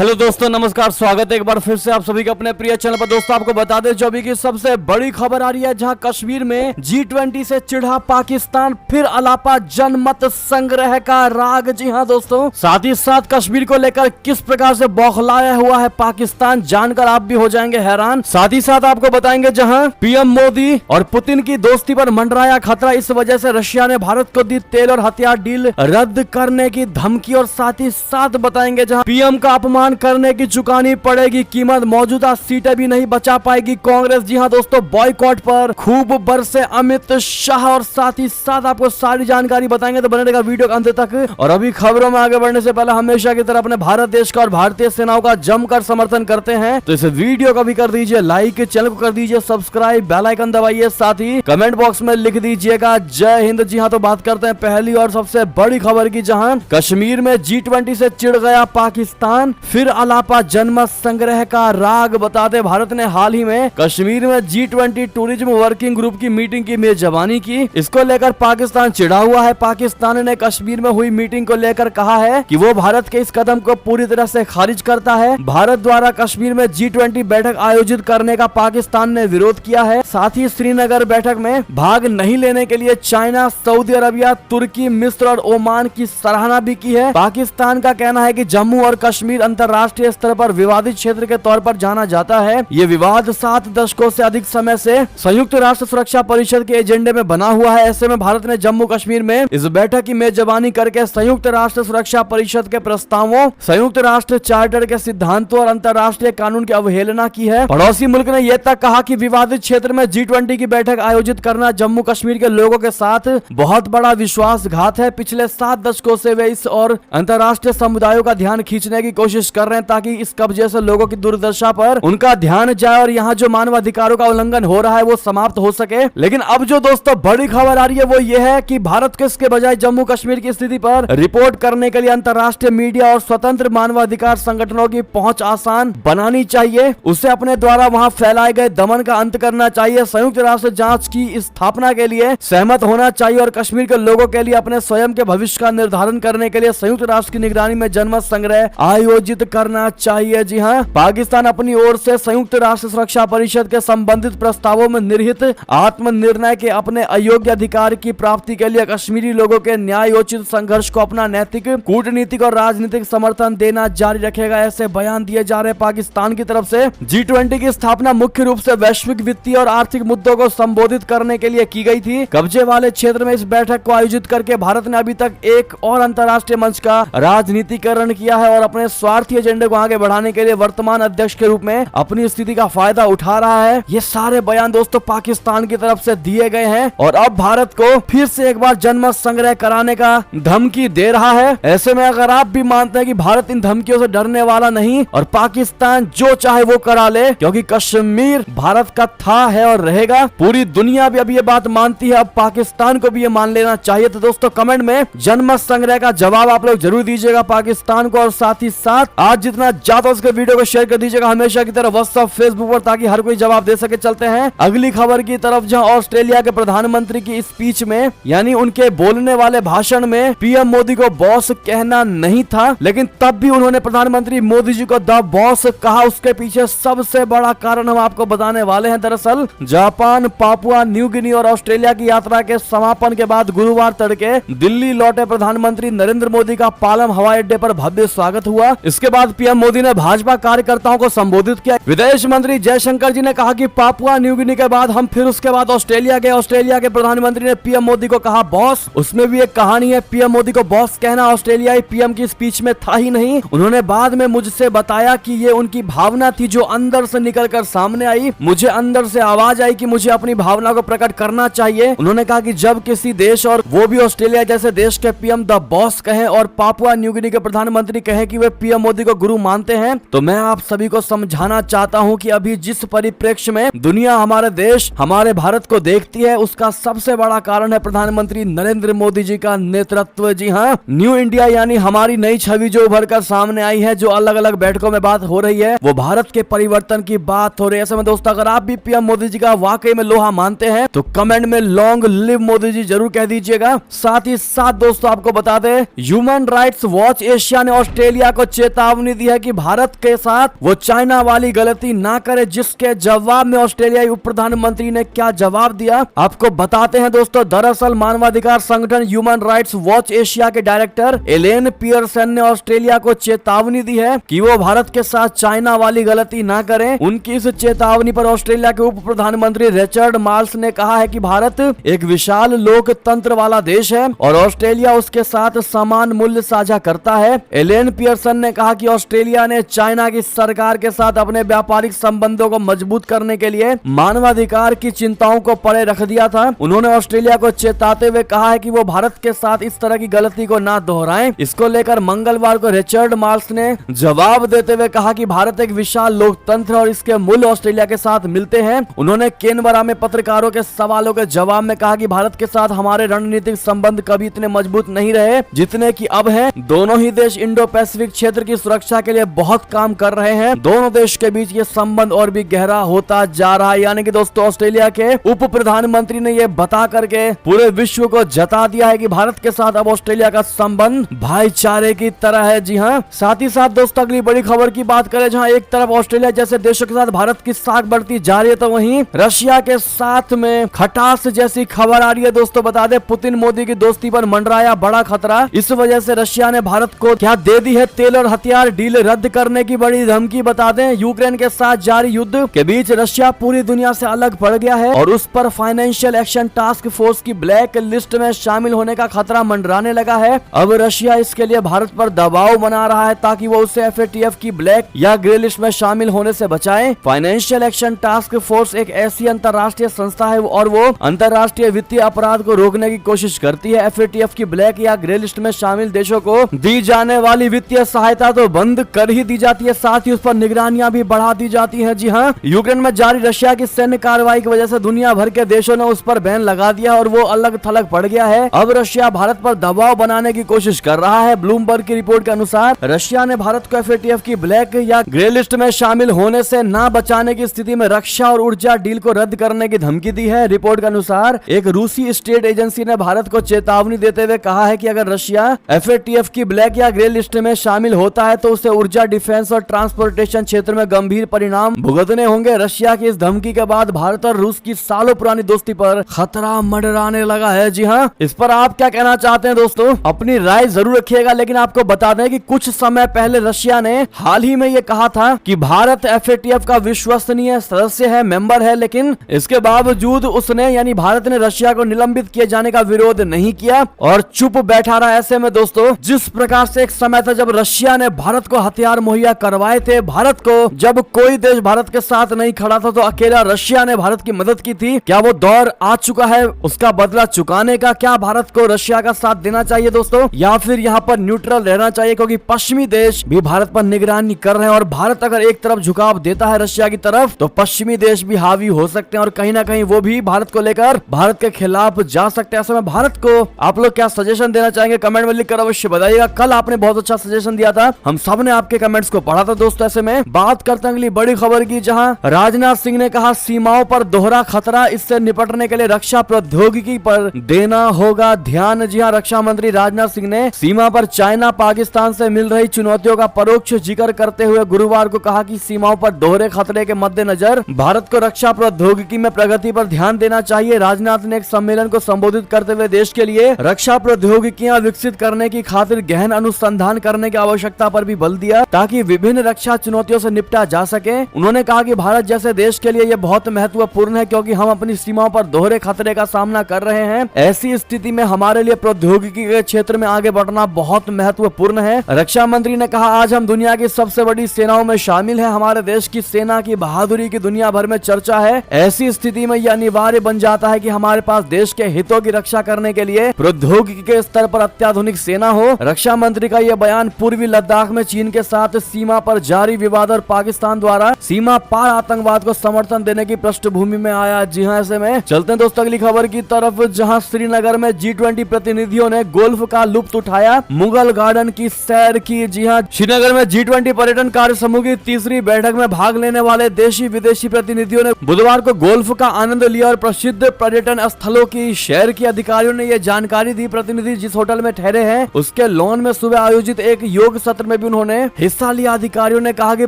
Hello दोस्तों, नमस्कार। स्वागत है एक बार फिर से आप सभी के अपने प्रिय चैनल पर। दोस्तों आपको बता दें जो अभी की सबसे बड़ी खबर आ रही है, जहां कश्मीर में G20 से चिढ़ा पाकिस्तान, फिर अलापा जनमत संग्रह का राग। जी हां दोस्तों, साथ ही साथ कश्मीर को लेकर किस प्रकार से बौखलाया हुआ है पाकिस्तान, जानकर आप भी हो जाएंगे हैरान। साथ ही साथ आपको बताएंगे जहां पीएम मोदी और पुतिन की दोस्ती पर मंडराया खतरा, इस वजह से रशिया ने भारत को दी तेल और हथियार डील रद्द करने की धमकी। और साथ ही साथ बताएंगे जहां पीएम का अपमान करने की चुकानी पड़ेगी कीमत, मौजूदा सीटें भी नहीं बचा पाएगी कांग्रेस। जी हां दोस्तों, बॉयकॉट पर खूब बरसे अमित शाह। और साथ ही साथ आपको सारी जानकारी बताएंगे, तो बने रहेगा वीडियो के अंत तक। और अभी खबरों में आगे बढ़ने से पहले हमेशा की तरह अपने भारत देश का और भारतीय सेनाओं का जमकर समर्थन करते हैं, तो इस वीडियो को भी कर दीजिए लाइक, चैनल को कर दीजिए सब्सक्राइब, बेल आइकन दबाइए, साथ ही कमेंट बॉक्स में लिख दीजिएगा जय हिंद। जी हां, तो बात करते हैं पहली और सबसे बड़ी खबर की, जहां कश्मीर में G20 से चिढ़ गया पाकिस्तान, फिर अलापा जनमत संग्रह का राग। बताते भारत ने हाल ही में कश्मीर में G20 टूरिज्म वर्किंग ग्रुप की मीटिंग की मेजबानी की। इसको लेकर पाकिस्तान चिढ़ा हुआ है। पाकिस्तान ने कश्मीर में हुई मीटिंग को लेकर कहा है कि वो भारत के इस कदम को पूरी तरह से खारिज करता है। भारत द्वारा कश्मीर में G20 बैठक आयोजित करने का पाकिस्तान ने विरोध किया है। साथ ही श्रीनगर बैठक में भाग नहीं लेने के लिए चाइना, सऊदी अरबिया, तुर्की, मिस्र और ओमान की सराहना भी की है। पाकिस्तान का कहना है कि जम्मू और कश्मीर अंतर्राष्ट्रीय स्तर पर विवादित क्षेत्र के तौर पर जाना जाता है। ये विवाद 7 दशकों से अधिक समय से संयुक्त राष्ट्र सुरक्षा परिषद के एजेंडे में बना हुआ है। ऐसे में भारत ने जम्मू कश्मीर में इस बैठक की मेजबानी करके संयुक्त राष्ट्र सुरक्षा परिषद के प्रस्तावों, संयुक्त राष्ट्र चार्टर के सिद्धांतों और अंतर्राष्ट्रीय कानून की अवहेलना की है। पड़ोसी मुल्क ने यह तक कहा कि विवादित क्षेत्र में G20 की बैठक आयोजित करना जम्मू कश्मीर के लोगों के साथ बहुत बड़ा विश्वासघात है। पिछले 7 दशकों से वे इस और अंतर्राष्ट्रीय समुदायों का ध्यान खींचने की कोशिश कर रहे हैं, ताकि इस कब्जे से लोगों की दुर्दशा पर उनका ध्यान जाए और यहाँ जो मानवाधिकारों का उल्लंघन हो रहा है वो समाप्त हो सके। लेकिन अब जो दोस्तों बड़ी खबर आ रही है वो ये है कि भारत को इसके बजाय जम्मू कश्मीर की स्थिति पर रिपोर्ट करने के लिए अंतर्राष्ट्रीय मीडिया और स्वतंत्र मानवाधिकार संगठनों की पहुंच आसान बनानी चाहिए। उसे अपने द्वारा वहां फैलाए गए दमन का अंत करना चाहिए। संयुक्त राष्ट्र जांच की स्थापना के लिए सहमत होना चाहिए और कश्मीर के लोगों के लिए अपने स्वयं के भविष्य का निर्धारण करने के लिए संयुक्त राष्ट्र की निगरानी में जनमत संग्रह आयोजित करना चाहिए। जी हाँ, पाकिस्तान अपनी ओर से संयुक्त राष्ट्र सुरक्षा परिषद के संबंधित प्रस्तावों में निहित आत्मनिर्णय के अपने अयोग्य अधिकार की प्राप्ति के लिए कश्मीरी लोगों के न्यायोचित संघर्ष को अपना नैतिक, कूटनीतिक और राजनीतिक समर्थन देना जारी रखेगा। ऐसे बयान दिए जा रहे पाकिस्तान की तरफ से। G20 की स्थापना मुख्य रूप से वैश्विक वित्तीय और आर्थिक मुद्दों को संबोधित करने के लिए की गई थी। कब्जे वाले क्षेत्र में इस बैठक को आयोजित करके भारत ने अभी तक एक और अंतर्राष्ट्रीय मंच का राजनीतिकरण किया है और अपने स्वार्थी एजेंडे को आगे बढ़ाने के लिए वर्तमान अध्यक्ष के रूप में अपनी स्थिति का फायदा उठा रहा है। ये सारे बयान दोस्तों पाकिस्तान की तरफ से दिए गए हैं और अब भारत को फिर से एक बार जनमत संग्रह कराने का धमकी दे रहा है। ऐसे में अगर आप भी मानते हैं कि भारत इन धमकियों से डरने वाला नहीं और पाकिस्तान जो चाहे वो करा ले, क्योंकि कश्मीर भारत का था, है और रहेगा। पूरी दुनिया भी अब ये बात मानती है, अब पाकिस्तान को भी ये मान लेना चाहिए। तो दोस्तों कमेंट में जनमत संग्रह का जवाब आप लोग जरूर दीजिएगा पाकिस्तान को। और साथ ही साथ आज जितना ज्यादा उसके वीडियो को शेयर कर दीजिएगा हमेशा की तरह व्हाट्सएप, फेसबुक पर, ताकि हर कोई जवाब दे सके। चलते हैं अगली खबर की तरफ, जहां ऑस्ट्रेलिया के प्रधानमंत्री की स्पीच में, यानी उनके बोलने वाले भाषण में पीएम मोदी को बॉस कहना नहीं था, लेकिन तब भी उन्होंने प्रधानमंत्री मोदी जी को द बॉस कहा। उसके पीछे सबसे बड़ा कारण हम आपको बताने वाले हैं। दरअसल जापान, पापुआ न्यू गिनी और ऑस्ट्रेलिया की यात्रा के समापन के बाद गुरुवार तड़के दिल्ली लौटे प्रधानमंत्री नरेंद्र मोदी का पालम हवाई अड्डे पर भव्य स्वागत हुआ। इसके बाद पीएम मोदी ने भाजपा कार्यकर्ताओं को संबोधित किया। विदेश मंत्री जयशंकर जी ने कहा कि पापुआ न्यू गिनी के बाद हम फिर उसके बाद ऑस्ट्रेलिया गए। ऑस्ट्रेलिया के प्रधानमंत्री ने पीएम मोदी को कहा बॉस। उसमें भी एक कहानी है, पीएम मोदी को बॉस कहना ऑस्ट्रेलियाई पीएम की स्पीच में था ही नहीं। उन्होंने बाद में मुझसे बताया कि ये उनकी भावना थी जो अंदर से निकलकर सामने आई। मुझे अंदर से आवाज आई कि मुझे अपनी भावना को प्रकट करना चाहिए। उन्होंने कहा कि जब किसी देश, और वो भी ऑस्ट्रेलिया जैसे देश के पीएम द बॉस कहें और पापुआ न्यू गिनी के प्रधानमंत्री कहें कि वे पीएम मोदी को गुरु मानते हैं, तो मैं आप सभी को समझाना चाहता हूं कि अभी जिस परिप्रेक्ष्य में दुनिया हमारे देश, हमारे भारत को देखती है, उसका सबसे बड़ा कारण है प्रधानमंत्री नरेंद्र मोदी जी का नेतृत्व। जी हाँ, न्यू इंडिया यानी हमारी नई छवि जो उभर कर सामने आई है, जो अलग अलग बैठकों में बात हो रही है, वो भारत के परिवर्तन की बात हो रही है। ऐसे में दोस्तों अगर आप भी पीएम मोदी जी का वाकई में लोहा मानते हैं तो कमेंट में लॉन्ग लिव मोदी जी जरूर कह दीजिएगा। साथ ही साथ दोस्तों आपको बता दें, ह्यूमन राइट्स वॉच एशिया ने ऑस्ट्रेलिया को चेतावनी चेतावनी दी है कि भारत के साथ वो चाइना वाली गलती ना करे, जिसके जवाब में ऑस्ट्रेलियाई उप प्रधानमंत्री ने क्या जवाब दिया आपको बताते हैं दोस्तों। दरअसल मानवाधिकार संगठन ह्यूमन राइट्स वॉच एशिया के डायरेक्टर एलेन पियर्सन ने ऑस्ट्रेलिया को चेतावनी दी है कि वो भारत के साथ चाइना वाली गलती ना करें। उनकी इस चेतावनी पर ऑस्ट्रेलिया के उप प्रधानमंत्री रिचर्ड मार्ल्स ने कहा है कि भारत एक विशाल लोकतंत्र वाला देश है और ऑस्ट्रेलिया उसके साथ समान मूल्य साझा करता है। एलेन पियर्सन ने कहा कि ऑस्ट्रेलिया ने चाइना की सरकार के साथ अपने व्यापारिक संबंधों को मजबूत करने के लिए मानवाधिकार की चिंताओं को परे रख दिया था। उन्होंने ऑस्ट्रेलिया को चेताते हुए कहा है कि वो भारत के साथ इस तरह की गलती को ना दोहराएं। इसको लेकर मंगलवार को रिचर्ड मार्ल्स ने जवाब देते हुए कहा कि भारत एक विशाल लोकतंत्र और इसके मूल्य ऑस्ट्रेलिया के साथ मिलते हैं। उन्होंने कैनबरा में पत्रकारों के सवालों के जवाब में कहा कि भारत के साथ हमारे रणनीतिक संबंध कभी इतने मजबूत नहीं रहे जितने कि अब हैं। दोनों ही देश इंडो पैसिफिक क्षेत्र की सुरक्षा के लिए बहुत काम कर रहे हैं। दोनों देश के बीच ये संबंध और भी गहरा होता जा रहा है। यानी कि दोस्तों ऑस्ट्रेलिया के उप प्रधानमंत्री ने ये बता करके पूरे विश्व को जता दिया है कि भारत के साथ अब ऑस्ट्रेलिया का संबंध भाईचारे की तरह है। जी हाँ, साथ ही साथ दोस्तों अगली बड़ी खबर की बात करें, जहां एक तरफ ऑस्ट्रेलिया जैसे देशों के साथ भारत की साख बढ़ती जा रही है, तो वहीं रशिया के साथ में खटास जैसी खबर आ रही है। दोस्तों बता दें, पुतिन मोदी की दोस्ती पर मंडराया बड़ा खतरा। इस वजह से रशिया ने भारत को क्या दे दी है तेल और हथियार डील रद्द करने की बड़ी धमकी। बता दें, यूक्रेन के साथ जारी युद्ध के बीच रशिया पूरी दुनिया से अलग पड़ गया है और उस पर फाइनेंशियल एक्शन टास्क फोर्स की ब्लैक लिस्ट में शामिल होने का खतरा मंडराने लगा है। अब रशिया इसके लिए भारत पर दबाव बना रहा है ताकि वो उसे FATF की ब्लैक या ग्रे लिस्ट में शामिल होने से बचाए। फाइनेंशियल एक्शन टास्क फोर्स एक ऐसी अंतर्राष्ट्रीय संस्था है और वो अंतर्राष्ट्रीय वित्तीय अपराध को रोकने की कोशिश करती है। FATF की ब्लैक या ग्रे लिस्ट में शामिल देशों को दी जाने वाली वित्तीय सहायता तो बंद कर ही दी जाती है, साथ ही उस पर निगरानियां भी बढ़ा दी जाती है। जी हाँ, यूक्रेन में जारी रशिया की सैन्य कार्रवाई की वजह से दुनिया भर के देशों ने उस पर बैन लगा दिया और वो अलग थलग पड़ गया है। अब रशिया भारत पर दबाव बनाने की कोशिश कर रहा है। ब्लूमबर्ग की रिपोर्ट के अनुसार रशिया ने भारत को FATF की ब्लैक या ग्रे लिस्ट में शामिल होने से ना बचाने की स्थिति में रक्षा और ऊर्जा डील को रद्द करने की धमकी दी है। रिपोर्ट के अनुसार एक रूसी स्टेट एजेंसी ने भारत को चेतावनी देते हुए कहा है कि अगर रशिया FATF की ब्लैक या ग्रे लिस्ट में शामिल होता है तो उसे ऊर्जा, डिफेंस और ट्रांसपोर्टेशन क्षेत्र में गंभीर परिणाम भुगतने होंगे। रशिया की इस धमकी के बाद भारत और रूस की सालों पुरानी दोस्ती पर खतरा मंडराने लगा है। जी हाँ, इस पर आप क्या कहना चाहते हैं दोस्तों? अपनी राय जरूर रखिएगा। लेकिन आपको बता दें कि कुछ समय पहले रशिया ने हाल ही में ये कहा था कि भारत FATF का विश्वसनीय सदस्य है, मेंबर है, लेकिन इसके बावजूद उसने यानी भारत ने रशिया को निलंबित किए जाने का विरोध नहीं किया और चुप बैठा रहा। ऐसे में दोस्तों जिस प्रकार से एक समय था जब रशिया ने भारत को हथियार मुहैया करवाए थे, भारत को जब कोई देश भारत के साथ नहीं खड़ा था तो अकेला रशिया ने भारत की मदद की थी, क्या वो दौर आ चुका है उसका बदला चुकाने का? क्या भारत को रशिया का साथ देना चाहिए दोस्तों, या फिर यहाँ पर न्यूट्रल रहना चाहिए? क्योंकि पश्चिमी देश भी भारत पर निगरानी कर रहे हैं और भारत अगर एक तरफ झुकाव देता है रशिया की तरफ तो पश्चिमी देश भी हावी हो सकते हैं और कहीं ना कहीं वो भी भारत को लेकर भारत के खिलाफ जा सकते हैं। ऐसे में भारत को आप लोग क्या सजेशन देना चाहेंगे? कमेंट में लिखकर अवश्य बताइएगा। कल आपने बहुत अच्छा सजेशन दिया था, हम सब ने आपके कमेंट्स को पढ़ा था दोस्तों। ऐसे में बात करते हैं अगली बड़ी खबर की, जहां राजनाथ सिंह ने कहा सीमाओं पर दोहरा खतरा, इससे निपटने के लिए रक्षा प्रौद्योगिकी पर देना होगा ध्यान। जी हां, रक्षा मंत्री राजनाथ सिंह ने सीमा पर चाइना पाकिस्तान से मिल रही चुनौतियों का परोक्ष जिक्र करते हुए गुरुवार को कहा कि सीमाओं पर दोहरे खतरे के मद्देनजर भारत को रक्षा प्रौद्योगिकी में प्रगति पर ध्यान देना चाहिए। राजनाथ ने एक सम्मेलन को संबोधित करते हुए देश के लिए रक्षा प्रौद्योगिकियां विकसित करने की खातिर गहन अनुसंधान करने की आवश्यकता पर भी बल दिया ताकि विभिन्न रक्षा चुनौतियों से निपटा जा सके। उन्होंने कहा कि भारत जैसे देश के लिए यह बहुत महत्वपूर्ण है क्योंकि हम अपनी सीमाओं पर दोहरे खतरे का सामना कर रहे हैं। ऐसी स्थिति में हमारे लिए प्रौद्योगिकी के क्षेत्र में आगे बढ़ना बहुत महत्वपूर्ण है। रक्षा मंत्री ने कहा, आज हम दुनिया की सबसे बड़ी सेनाओं में शामिल है। हमारे देश की सेना की बहादुरी की दुनिया भर में चर्चा है। ऐसी स्थिति में यह अनिवार्य बन जाता है कि हमारे पास देश के हितों की रक्षा करने के लिए प्रौद्योगिकी के स्तर पर अत्याधुनिक सेना हो। रक्षा मंत्री का यह बयान पूर्वी लद्दाख में चीन के साथ सीमा पर जारी विवाद और पाकिस्तान द्वारा सीमा पार आतंकवाद को समर्थन देने की पृष्ठभूमि में आया। जी हां, ऐसे में चलते हैं दोस्तों अगली खबर की तरफ, जहां श्रीनगर में G20 प्रतिनिधियों ने गोल्फ का लुत्फ उठाया, मुगल गार्डन की सैर की। जी हां, श्रीनगर में G20 पर्यटन कार्य समूह की तीसरी बैठक में भाग लेने वाले देशी विदेशी प्रतिनिधियों ने बुधवार को गोल्फ का आनंद लिया और प्रसिद्ध पर्यटन स्थलों की शहर के अधिकारियों ने यह जानकारी दी। प्रतिनिधि जिस होटल में ठहरे हैं उसके लॉन में सुबह आयोजित एक योग सत्र में भी उन्होंने हिस्सा लिया। अधिकारियों ने कहा कि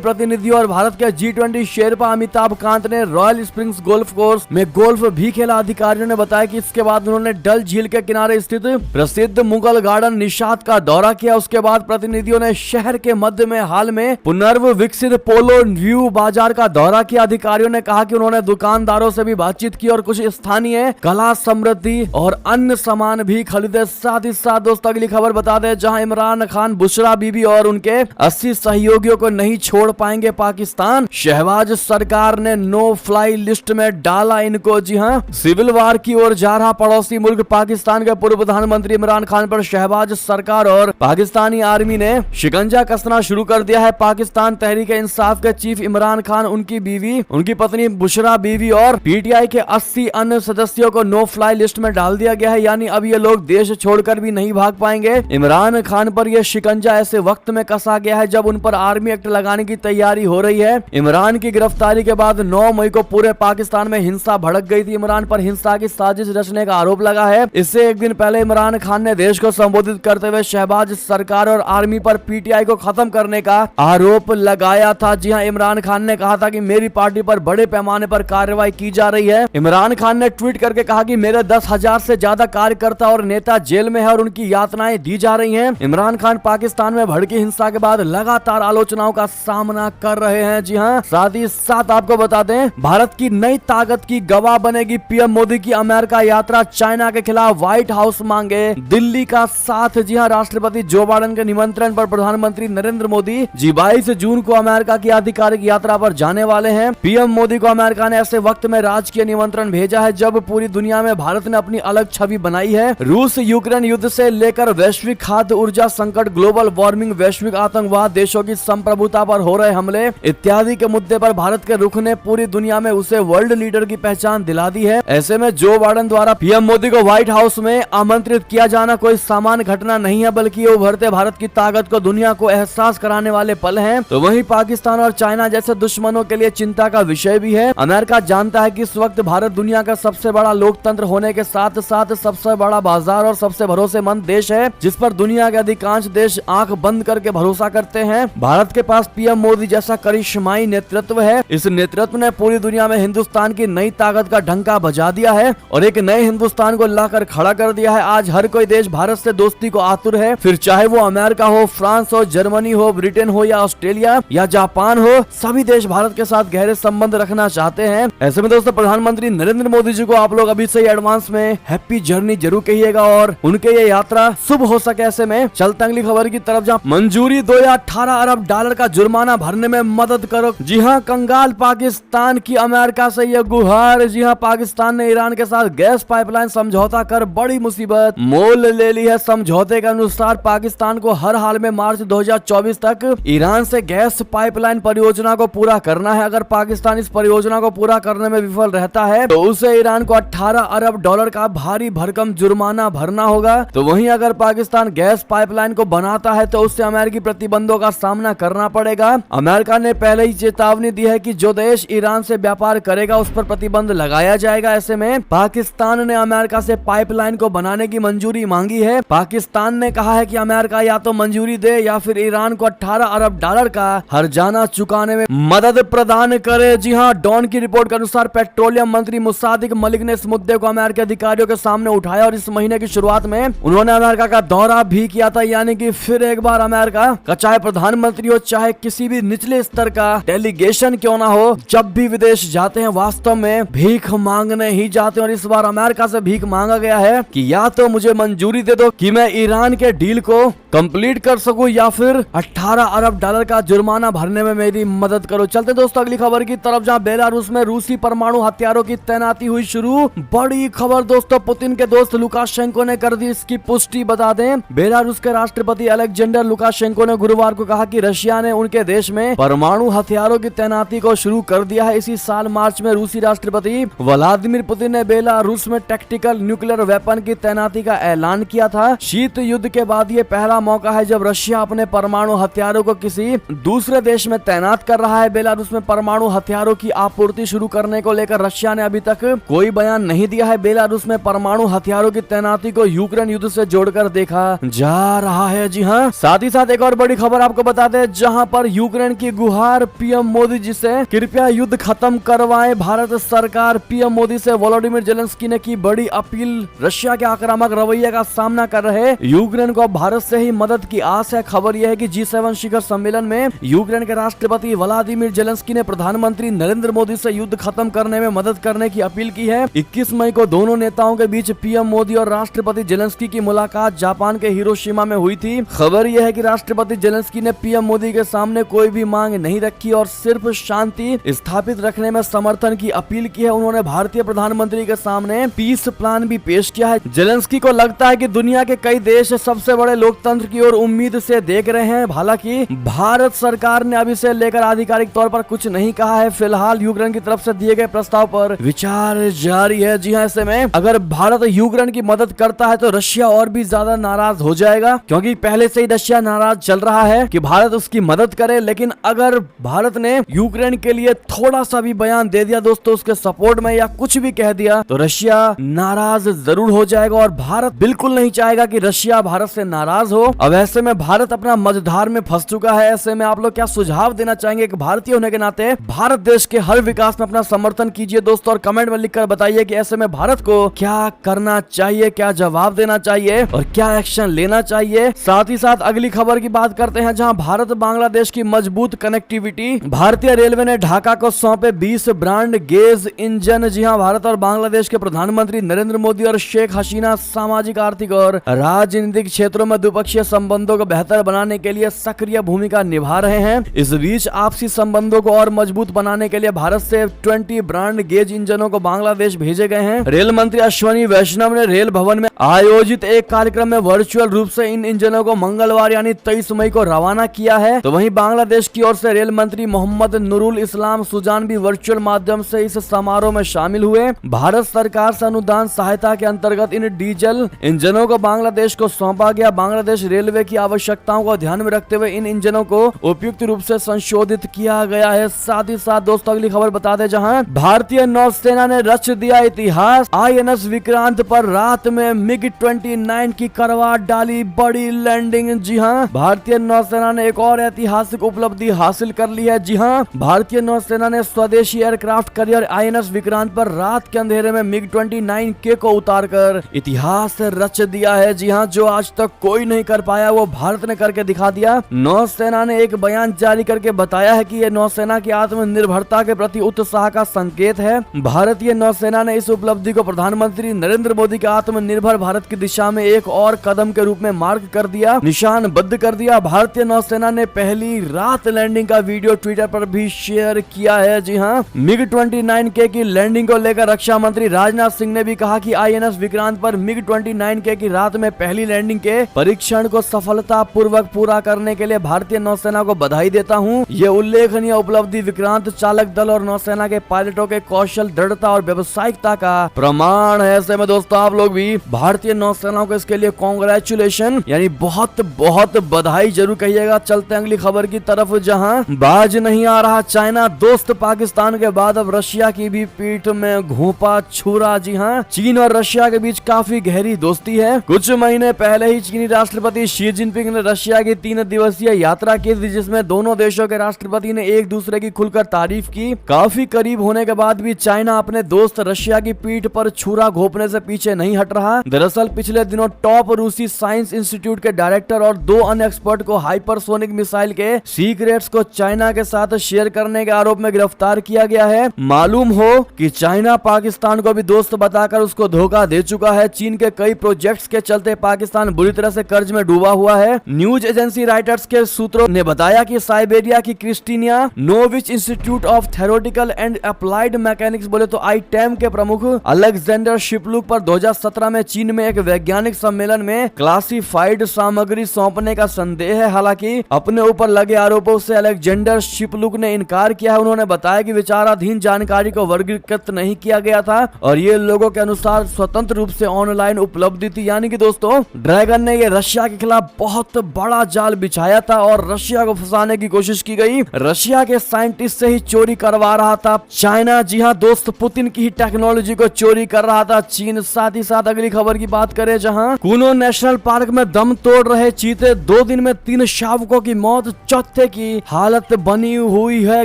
प्रतिनिधियों और भारत के G20 शेरपा अमिताभ कांत ने रॉयल स्प्रिंग्स गोल्फ कोर्स में गोल्फ भी खेला। अधिकारियों ने बताया कि इसके बाद उन्होंने डल झील के किनारे स्थित प्रसिद्ध मुगल गार्डन निशात का दौरा किया। उसके बाद प्रतिनिधियों ने शहर के मध्य में हाल में पुनर्विकसित पोलो व्यू बाजार का दौरा किया। अधिकारियों ने कहा कि उन्होंने दुकानदारों से भी बातचीत की और कुछ स्थानीय कला समृद्धि और अन्य सामान भी खरीदे। साथ ही साथ दोस्तों अगली खबर बता दें, जहां इमरान खान, बुशरा बीबी और उनके 80 सहयोगियों को नहीं छोड़ पाएंगे पाकिस्तान। शहबाज सरकार ने नो फ्लाई लिस्ट में डाला इनको। जी हां, सिविल वार की ओर जा रहा पड़ोसी मुल्क पाकिस्तान के पूर्व प्रधानमंत्री इमरान खान पर शहबाज सरकार और पाकिस्तानी आर्मी ने शिकंजा कसना शुरू कर दिया है। पाकिस्तान तहरीक इंसाफ के चीफ इमरान खान, उनकी बीवी, उनकी पत्नी बुशरा बीवी और पीटीआई के 80 अन्य सदस्यों को नो फ्लाई लिस्ट में डाल दिया गया है। यानी अब ये लोग देश छोड़कर भी नहीं भाग पाएंगे। इमरान खान पर यह शिकंजा ऐसे वक्त में कसा गया है जब उन पर आर्मी एक्ट लगाने की तैयारी हो रही है। इमरान की गिरफ्तारी के बाद 9 मई को पूरे पाकिस्तान में हिंसा भड़क गई थी। इमरान पर हिंसा की साजिश रचने का आरोप लगा है। इससे एक दिन पहले इमरान खान ने देश को संबोधित करते हुए शहबाज सरकार और आर्मी पर पीटीआई को खत्म करने का आरोप लगाया था। जी हां, इमरान खान ने कहा था कि मेरी पार्टी पर बड़े पैमाने पर कार्रवाई की जा रही है। इमरान खान ने ट्वीट करके कहा कि मेरे 10,000 से ज्यादा कार्यकर्ता और नेता जेल में है और उनकी यातनाएं दी जा रही हैं। इमरान खान पाकिस्तान में भड़की हिंसा के बाद लगातार आलोचनाओं का सामना कर रहे हैं। जी हां, साथ ही साथ आपको बता दें, भारत की नई ताकत की गवाह बनेगी पीएम मोदी की अमेरिका यात्रा। चाइना के खिलाफ व्हाइट हाउस मांगे दिल्ली का साथ। जी हां, राष्ट्रपति जो बाइडेन के निमंत्रण पर प्रधानमंत्री नरेंद्र मोदी 22 जून को अमेरिका की आधिकारिक यात्रा पर जाने वाले हैं। पीएम मोदी को अमेरिका ने ऐसे वक्त में राजकीय निमंत्रण भेजा है जब पूरी दुनिया में भारत ने अपनी अलग छवि बनाई है। रूस यूक्रेन युद्ध से लेकर वैश्विक खाद्य ऊर्जा संकट, ग्लोबल वार्मिंग, वैश्विक आतंकवाद, देशों की संप्रभुता पर हो रहे हमले इत्यादि के मुद्दे पर भारत के रुख ने पूरी दुनिया में उसे वर्ल्ड लीडर की पहचान दिला दी है। ऐसे में जो बाइडेन द्वारा पीएम मोदी को व्हाइट हाउस में आमंत्रित किया जाना कोई सामान्य घटना नहीं है, बल्कि ये उभरते भारत की ताकत को दुनिया को एहसास कराने वाले पल हैं। तो वहीं पाकिस्तान और चाइना जैसे दुश्मनों के लिए चिंता का विषय भी है। अमेरिका जानता है कि इस वक्त भारत दुनिया का सबसे बड़ा लोकतंत्र होने के साथ साथ सबसे बड़ा बाजार और सबसे भरोसेमंद देश है, जिस पर दुनिया के अधिकांश देश आंख बंद करके भरोसा करते हैं। भारत के पास पीएम मोदी जैसा करिश्माई नेतृत्व है। इस नेतृत्व ने पूरी दुनिया में हिंदुस्तान की नई ताकत का डंका बजा दिया है और एक नए हिंदुस्तान को लाकर खड़ा कर दिया है। आज हर कोई देश भारत से दोस्ती को आतुर है, फिर चाहे वो अमेरिका हो, फ्रांस हो, जर्मनी हो, ब्रिटेन हो या ऑस्ट्रेलिया या जापान हो, सभी देश भारत के साथ गहरे संबंध रखना चाहते हैं। ऐसे में दोस्तों प्रधानमंत्री नरेंद्र मोदी जी को आप लोग अभी से ही एडवांस में हैप्पी जर्नी जरूर कहिएगा और उनके ये यात्रा शुभ हो सके। ऐसे में चलते अगली खबर की तरफ, जहाँ मंजूरी दो या 18 अरब डॉलर का जुर्माना भरने में मदद करो। जी हाँ, कंगाल पाकिस्तान की अमेरिका से ये गुहार। जी हाँ, पाकिस्तान ने ईरान के साथ गैस पाइपलाइन समझौता कर बड़ी मुसीबत मोल ले ली है। समझौते के अनुसार पाकिस्तान को हर हाल में मार्च 2024 तक ईरान से गैस पाइपलाइन परियोजना को पूरा करना है। अगर पाकिस्तान इस परियोजना को पूरा करने में विफल रहता है तो उसे ईरान को 18 अरब डॉलर का भारी भरकम जुर्माना भरना होगा। तो वहीं अगर पाकिस्तान गैस पाइपलाइन को बनाता है तो उससे अमेरिकी प्रतिबंधों का सामना करना पड़ेगा। अमेरिका ने पहले ही चेतावनी दी है कि जो देश ईरान से व्यापार करेगा उस पर प्रतिबंध लगाया जाएगा। ऐसे में पाकिस्तान ने अमेरिका से पाइपलाइन को बनाने की मंजूरी मांगी है। पाकिस्तान ने कहा है कि अमेरिका या तो मंजूरी दे या फिर ईरान को 18 अरब डॉलर का हर्जाना चुकाने में मदद प्रदान करे। जी हाँ, डॉन की रिपोर्ट के अनुसार पेट्रोलियम मंत्री मुसादिक मलिक ने इस मुद्दे को अमेरिकी अधिकारियों के सामने उठाया और इस महीने की शुरुआत में उन्होंने अमेरिका का दौरा भी किया था। यानी कि फिर एक बार अमेरिका का चाहे प्रधानमंत्री हो चाहे किसी भी निचले स्तर का डेलीगेशन क्यों ना हो, जब भी विदेश जाते हैं वास्तव में भीख मांगने ही जाते हैं। और इस बार अमेरिका से भीख मांगा गया है कि या तो मुझे मंजूरी दे दो कि मैं ईरान के डील को कंप्लीट कर सकूं या फिर 18 अरब डॉलर का जुर्माना भरने में मेरी मदद करो। चलते दोस्तों अगली खबर की तरफ, जहां बेलारूस में रूसी परमाणु हथियारों की तैनाती हुई शुरू। बड़ी खबर दोस्तों, पुतिन के दोस्त लुकाशेंको ने कर दी इसकी पुष्टि। बता दें, बेलारूस के राष्ट्रपति अलेक्जेंडर लुकाशेंको ने गुरुवार को कहा कि रशिया ने उनके देश में परमाणु हथियारों की तैनाती को शुरू कर दिया है। इसी साल मार्च में रूसी राष्ट्रपति व्लादिमीर पुतिन ने बेलारूस में टैक्टिकल न्यूक्लियर वेपन की तैनाती का ऐलान किया था। शीत युद्ध के बाद ये पहला मौका है जब रशिया अपने परमाणु हथियारों को किसी दूसरे देश में तैनात कर रहा है। बेलारूस में परमाणु हथियारों की आपूर्ति शुरू करने को लेकर रशिया ने अभी तक कोई बयान नहीं दिया है। बेलारूस में परमाणु हथियारों की तैनाती को यूक्रेन युद्ध से जोड़कर देखा जा रहा है। जी हाँ, साथ ही साथ एक और बड़ी खबर आपको बताते हैं, जहां पर यूक्रेन की गुहार पीएम मोदी जी से, कृपया युद्ध खत्म करवाएं भारत सरकार। पीएम मोदी से वोलोडिमिर जेलेंस्की ने की बड़ी अपील। रशिया के आक्रामक रवैये का सामना कर रहे यूक्रेन को भारत से ही मदद की आस है। खबर यह है कि G7 शिखर सम्मेलन में यूक्रेन के राष्ट्रपति व्लादिमीर जेलेंस्की ने प्रधानमंत्री नरेंद्र मोदी से युद्ध खत्म करने में मदद करने की अपील की है। 21 मई को दोनों नेताओं के बीच पीएम मोदी और राष्ट्रपति जेलेंस्की की मुलाकात जापान के हिरोशिमा में हुई थी। खबर यह है कि राष्ट्रपति जेलेंस्की ने पीएम मोदी के सामने कोई भी मांग नहीं रखी और सिर्फ शांति स्थापित रखने में समर्थन की अपील की है। उन्होंने भारतीय प्रधानमंत्री के सामने पीस प्लान भी पेश किया है। जेलेंस्की को लगता है कि दुनिया के कई देश सबसे बड़े लोकतंत्र की ओर उम्मीद से देख रहे हैं। हालांकि भारत सरकार ने अभी से लेकर आधिकारिक तौर पर कुछ नहीं कहा है। फिलहाल यूक्रेन की तरफ से दिए गए प्रस्ताव पर विचार जारी है। जी हाँ, ऐसे में अगर भारत यूक्रेन की मदद करता है तो रशिया और भी ज्यादा नाराज हो जाएगा, क्योंकि पहले से ही रशिया नाराज चल रहा है कि भारत उसकी मदद करे। लेकिन अगर भारत ने यूक्रेन के लिए थोड़ा सा भी बयान दे दिया दोस्तों उसके सपोर्ट में, या कुछ भी कह दिया, तो रशिया नाराज जरूर हो जाएगा और भारत बिल्कुल नहीं चाहेगा कि रशिया भारत से नाराज हो। अब ऐसे में भारत अपना मझधार में फंस चुका है। ऐसे में आप लोग क्या सुझाव देना चाहेंगे? एक भारतीय होने के नाते भारत देश के हर विकास में अपना समर्थन कीजिए दोस्तों, और कमेंट में लिखकर बताइए कि ऐसे में भारत को क्या करना चाहिए, क्या जवाब देना चाहिए और क्या एक्शन लेना चाहिए। साथ ही साथ अगली खबर की बात करते हैं, जहां भारत बांग्लादेश की मजबूत कनेक्टिविटी। भारतीय रेलवे ने ढाका को सौंपे 20 ब्रांड गेज इंजन। जी हां, भारत और बांग्लादेश के प्रधानमंत्री नरेंद्र मोदी और शेख हसीना सामाजिक, आर्थिक और राजनीतिक क्षेत्रों में द्विपक्षीय संबंधों को बेहतर बनाने के लिए सक्रिय भूमिका निभा रहे हैं। इस बीच आपसी संबंधों को और मजबूत बनाने के लिए भारत से 20 ब्रांड गेज इंजनों को बांग्लादेश भेजे गए हैं। रेल मंत्री अश्वनी वैष्णव ने रेल भवन में आयोजित एक कार्यक्रम में वर्चुअल रूप से इन इंजनों को मंगलवार यानी 23 मई को रवाना किया है। तो वहीं बांग्लादेश की ओर से रेल मंत्री मोहम्मद नुरुल इस्लाम सुजान भी वर्चुअल माध्यम से इस समारोह में शामिल हुए। भारत सरकार से अनुदान सहायता के अंतर्गत इन डीजल इंजनों को बांग्लादेश को सौंपा गया। बांग्लादेश रेलवे की आवश्यकताओं को ध्यान में रखते हुए इन इंजनों को उपयुक्त रूप से संशोधित किया गया है। साथ ही साथ दोस्तों अगली खबर बता दें, जहां भारतीय नौसेना ने रच दिया इतिहास। INS विक्रांत पर रात में MiG-29 की करवा डाली बड़ी लैंडिंग। जी हां, भारतीय नौसेना ने एक और ऐतिहासिक उपलब्धि हासिल कर ली है। जी हां, भारतीय नौसेना ने स्वदेशी एयरक्राफ्ट कैरियर INS विक्रांत पर रात के अंधेरे में MiG-29K को उतारकर इतिहास रच दिया है। जी हां, जो आज तक कोई नहीं कर पाया वो भारत ने करके दिखा दिया। नौसेना ने एक बयान जारी करके बताया है कि यह नौसेना की आत्मनिर्भरता के प्रति उत्साह का संकेत है। भारतीय नौसेना ने इस उपलब्धि को प्रधानमंत्री नरेंद्र मोदी के आत्मनिर्भर भारत की दिशा में एक और कदम के रूप में मार्क कर दिया, निशानबद्ध कर दिया। भारतीय नौसेना ने पहली रात लैंडिंग का वीडियो ट्विटर पर भी शेयर किया है। जी हां, MiG-29K की लैंडिंग को लेकर रक्षा मंत्री राजनाथ सिंह ने भी कहा कि INS विक्रांत पर MiG-29K की रात में पहली लैंडिंग के परीक्षण को सफलता पूर्वक पूरा करने के लिए भारतीय नौसेना को बधाई देता हूं। ये उल्लेखनीय उपलब्धि विक्रांत चालक दल और नौसेना के पायलटों के कौशल, दृढ़ता और व्यावसायिकता का प्रमाण है। ऐसे में दोस्तों आप लोग भी भारतीय नौसेना को इसके लिए कांग्रेचुलेशन यानी बहुत बहुत बधाई जरूर कहिएगा। चलते हैं अगली खबर की तरफ, जहां बाज नहीं आ रहा चाइना। दोस्त पाकिस्तान के बाद अब रशिया की भी पीठ में घोंपा छुरा। जी हां, चीन और रशिया के बीच काफी गहरी दोस्ती है। कुछ महीने पहले ही चीनी राष्ट्रपति शी जिनपिंग ने रशिया की 3 दिवसीय यात्रा की थी, जिसमें दोनों देशों के राष्ट्रपति ने एक दूसरे की खुलकर तारीफ की। काफी करीब होने के बाद भी चाइना अपने दोस्त रशिया की पीठ पर छुरा घोंपने से पीछे नहीं हट रहा। दरअसल पिछले दिनों टॉप रूसी साइंस इंस्टीट्यूट के डायरेक्टर और 2 अन्य एक्सपर्ट को हाइपरसोनिक मिसाइल के सीक्रेट्स को चाइना के साथ शेयर करने के आरोप में गिरफ्तार किया गया है। मालूम हो कि चाइना पाकिस्तान को भी दोस्त बताकर उसको धोखा दे चुका है। चीन के कई प्रोजेक्ट्स के चलते पाकिस्तान बुरी तरह से कर्ज में डूबा हुआ है। न्यूज एजेंसी राइटर्स के सूत्रों ने बताया कि साइबेरिया की Khristianovich institute of theoretical and applied mechanics बोले तो ITEM के प्रमुख अलेक्जेंडर शिपलुक पर 2017 में चीन में एक वैज्ञानिक सम्मेलन में क्लासिफाइड सामग्री सौंपने का संदेह है। हालांकि अपने ऊपर लगे आरोपों से अलेक्जेंडर शिपलुक ने इनकार किया है। उन्होंने बताया कि विचाराधीन जानकारी को वर्गीकृत नहीं किया गया था और ये लोगों के अनुसार स्वतंत्र रूप से ऑनलाइन उपलब्ध थी। यानी कि दोस्तों ड्रैगन ने ये रशिया के खिलाफ बहुत बड़ा जाल बिछाया था और रशिया को फंसाने की कोशिश की गई। रशिया के साइंटिस्ट से ही चोरी करवा रहा था चाइना। जी हां दोस्त, पुतिन की ही टेक्नोलॉजी को चोरी कर रहा था चीन। साथ ही साथ अगली खबर की बात करें, जहां कूनो नेशनल पार्क में दम तोड़ रहे चीते, 2 2 दिन में 3 शावकों की मौत, चौथे की हालत बनी हुई है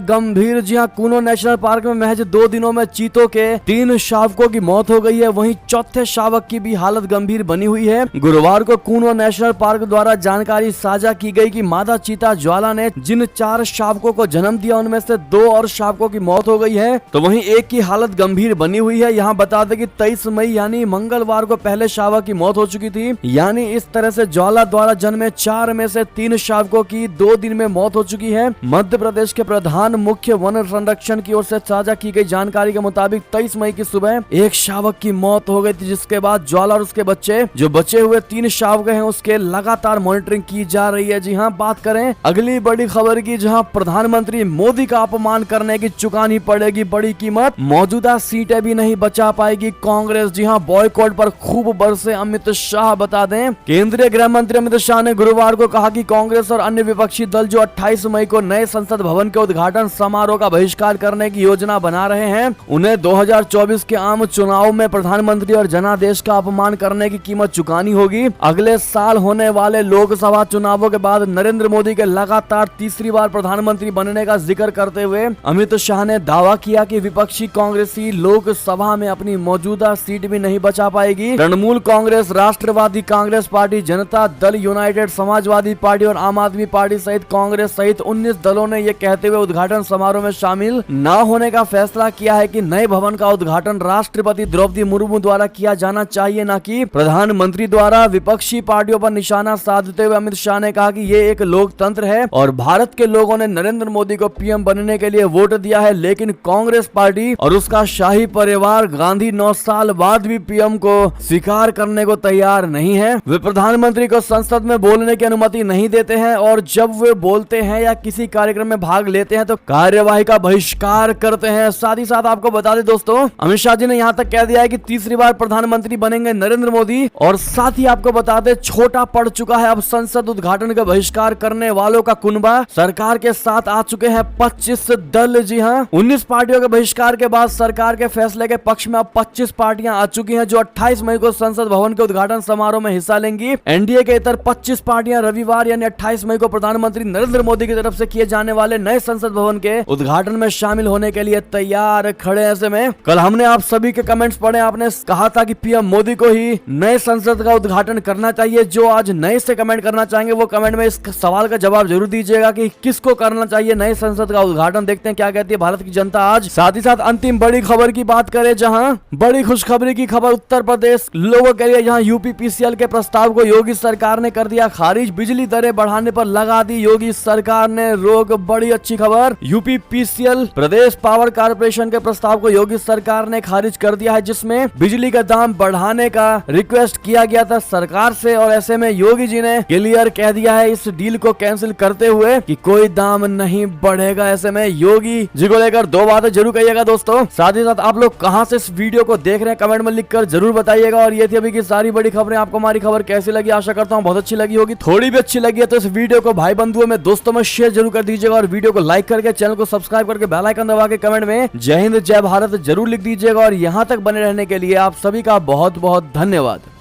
गंभीर। जी हाँ, कूनो नेशनल पार्क में महज 2 दिनों में चीतों के 3 शावकों की मौत हो गई है, वहीं चौथे शावक की भी हालत गंभीर बनी हुई है। गुरुवार को कूनो नेशनल पार्क द्वारा जानकारी साझा की गई कि मादा चीता ज्वाला ने जिन 4 शावकों को जन्म दिया उनमें से 2 और शावकों की मौत हो गई है, तो वहीं एक की हालत गंभीर बनी हुई है। यहाँ बता दें कि 23 मई यानी मंगलवार को पहले शावक की मौत हो चुकी थी। यानी इस तरह से ज्वाला द्वारा जन्मे 4 में से 3 शावकों की 2 दिन में मौत हो चुकी है। मध्य प्रदेश के प्रधान मुख्य वन संरक्षण की ओर से साझा की गई जानकारी के मुताबिक 23 मई की सुबह एक शावक की मौत हो गई थी, जिसके बाद ज्वाला और उसके बच्चे जो बचे हुए 3 शावक हैं उसके लगातार मॉनिटरिंग की जा रही है। जी हाँ, बात करें अगली बड़ी खबर की, जहां प्रधानमंत्री मोदी का अपमान करने की चुकानी पड़ेगी बड़ी कीमत, मौजूदा सीटें भी नहीं बचा पाएगी कांग्रेस। जी हाँ, बॉयकॉट पर खूब बरसे अमित शाह। बता दें केंद्रीय गृह मंत्री अमित शाह ने गुरुवार को कहा कि कांग्रेस और अन्य विपक्षी दल जो 28 मई को नए संसद भवन के उद्घाटन समारोह का बहिष्कार करने की योजना बना रहे हैं, उन्हें 2024 के आम चुनाव में प्रधानमंत्री और जनादेश का अपमान करने की कीमत चुकानी होगी। अगले साल होने वाले लोकसभा चुनावों के बाद नरेंद्र मोदी के लगातार तीसरी बार प्रधानमंत्री बनने का जिक्र करते हुए अमित शाह ने दावा किया कि विपक्षी कांग्रेसी लोकसभा में अपनी मौजूदा सीट भी नहीं बचा पाएगी। तृणमूल कांग्रेस, राष्ट्रवादी Congress party, Janata Dal United, Samajwadi party और आम आदमी पार्टी सहित कांग्रेस सहित 19 दलों ने ये कहते हुए उद्घाटन समारोह में शामिल न होने का फैसला किया है कि नए भवन का उद्घाटन राष्ट्रपति द्रौपदी मुर्मू द्वारा किया जाना चाहिए, न कि प्रधानमंत्री द्वारा। विपक्षी पार्टियों पर निशाना साधते हुए अमित शाह ने कहा कि ये एक लोकतंत्र है और भारत के लोगों ने नरेंद्र मोदी को पीएम बनने के लिए वोट दिया है, लेकिन कांग्रेस पार्टी और उसका शाही परिवार गांधी 9 साल बाद भी पीएम को स्वीकार करने को तैयार नहीं है। वे प्रधानमंत्री को संसद में बोलने की अनुमति नहीं देते हैं और जब वे बोलते हैं या किसी कार्यक्रम में भाग लेते हैं तो कार्यवाही का बहिष्कार करते हैं। साथ ही साथ आपको बता दें दोस्तों, अमित शाह जी ने यहाँ तक कह दिया है कि तीसरी बार प्रधानमंत्री बनेंगे नरेंद्र मोदी। और साथ ही आपको बता दें, छोटा पड़ चुका है अब संसद उद्घाटन का बहिष्कार करने वालों का कुनबा। सरकार के साथ आ चुके हैं 25 दल। जी हाँ, 19 पार्टियों के बहिष्कार के बाद सरकार के फैसले के पक्ष में अब 25 पार्टियां आ चुकी हैं जो 28 मई को संसद भवन के उद्घाटन समारोह में हिस्सा लेंगी। एनडीए के इतर 25 पार्टियां रविवार यानी 28 मई को प्रधानमंत्री नरेंद्र मोदी की तरफ से किए जाने वाले नए संसद भवन के उद्घाटन में शामिल होने के लिए तैयार खड़े। ऐसे में कल हमने आप सभी के कमेंट्स पढ़े, आपने कहा था कि पीएम मोदी को ही नए संसद का उद्घाटन करना चाहिए। जो आज नए से कमेंट करना चाहेंगे वो कमेंट में इस सवाल का जवाब जरूर दीजिएगा कि किसको करना चाहिए नए संसद का उद्घाटन। देखते हैं क्या कहती है भारत की जनता आज। साथ ही साथ अंतिम बड़ी खबर की बात करें, जहां बड़ी खुशखबरी की खबर उत्तर प्रदेश लोगों के लिए, जहां यूपीपीसीएल के प्रस्ताव को योगी सरकार ने कर दिया खारिज। बिजली दरें बढ़ाने पर लगा दी योगी सरकार ने रोक। बड़ी अच्छी खबर, यूपीपीसीएल प्रदेश पावर कॉर्पोरेशन के प्रस्ताव को योगी सरकार ने खारिज कर दिया है, जिसमें बिजली का दाम बढ़ाने का रिक्वेस्ट किया गया था सरकार से। और ऐसे में योगी जी ने क्लियर कह दिया है इस डील को कैंसिल करते हुए कि कोई दाम नहीं बढ़ेगा। ऐसे में योगी जी को लेकर 2 बातें जरूर कहिएगा दोस्तों। साथ ही साथ आप लोग कहां से इस वीडियो को देख रहे हैं कमेंट में लिखकर जरूर बताइएगा। और ये थी अभी की सारी बड़ी खबरें। आपको हमारी खबर कैसी लगी, आशा करता हूँ बहुत अच्छी लगी होगी। थोड़ी भी अच्छी लगी है तो इस वीडियो को भाई बंधुओं में, दोस्तों में शेयर जरूर कर दीजिएगा और वीडियो को लाइक करके चैनल को सब्सक्राइब करके बेल आइकन दबा के कमेंट में जय हिंद जय भारत जरूर लिख दीजिएगा। और यहाँ तक बने रहने के लिए आप सभी का बहुत बहुत धन्यवाद।